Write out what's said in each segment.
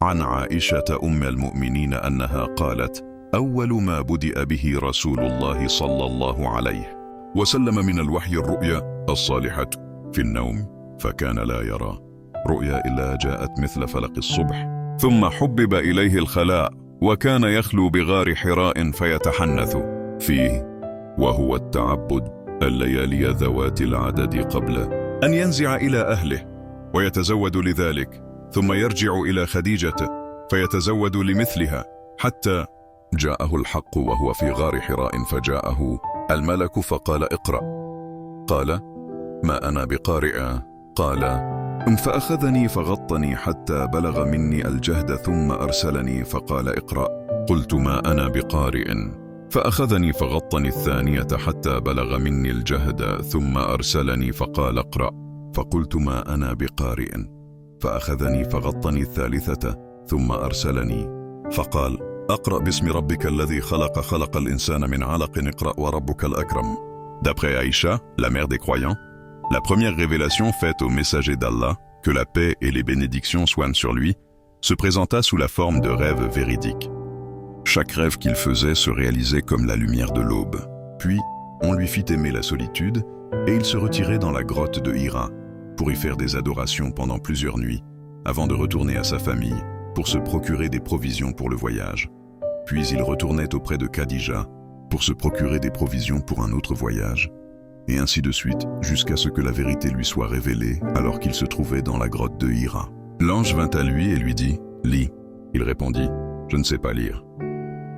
عن عائشة أم المؤمنين أنها قالت: أول ما بدأ به رسول الله صلى الله عليه وسلم من الوحي الرؤيا الصالحة في النوم، فكان لا يرى رؤيا إلا جاءت مثل فلق الصبح، ثم حبب إليه الخلاء، وكان يخلو بغار حراء فيتحنث فيه، وهو التعبد الليالي ذوات العدد قبل أن ينزع إلى أهله ويتزود لذلك، ثم يرجع إلى خديجة فيتزود لمثلها، حتى جاءه الحق وهو في غار حراء، فجاءه الملك فقال: اقرأ. قال: ما أنا بقارئ. قال: فأخذني فغطني حتى بلغ مني الجهد، ثم أرسلني فقال: اقرأ. قلت: ما أنا بقارئ. فأخذني فغطني الثانية حتى بلغ مني الجهد، ثم أرسلني فقال: اقرأ. فقلت: ما أنا بقارئ. فأخذني فغطني الثالثة ثم أرسلني فقال: اقرأ باسم ربك الذي خلق، خلق الإنسان من علق، اقرأ وربك الأكرم. D'après Aïcha, la mère des croyants, la première révélation faite au messager d'Allah, que la paix et les bénédictions soient sur lui, se présenta sous la forme de rêves véridiques. Chaque rêve qu'il faisait se réalisait comme la lumière de l'aube. Puis, on lui fit aimer la solitude, et il se retirait dans la grotte de Hira, pour y faire des adorations pendant plusieurs nuits, avant de retourner à sa famille, pour se procurer des provisions pour le voyage. Puis il retournait auprès de Khadija, pour se procurer des provisions pour un autre voyage, et ainsi de suite, jusqu'à ce que la vérité lui soit révélée, alors qu'il se trouvait dans la grotte de Hira. L'ange vint à lui et lui dit: lis. Il répondit: je ne sais pas lire.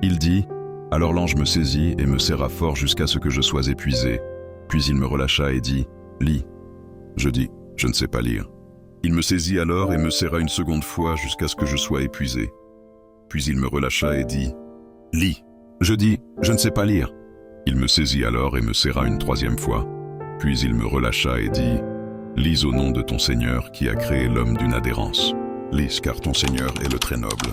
Il dit: alors l'ange me saisit et me serra fort jusqu'à ce que je sois épuisé. Puis il me relâcha et dit: lis. Je dis: je ne sais pas lire. Il me saisit alors et me serra une seconde fois jusqu'à ce que je sois épuisé. Puis il me relâcha et dit: lis. Je dis: je ne sais pas lire. Il me saisit alors et me serra une troisième fois. Puis il me relâcha et dit: lis au nom de ton Seigneur qui a créé l'homme d'une adhérence. Lis, car ton Seigneur est le très noble.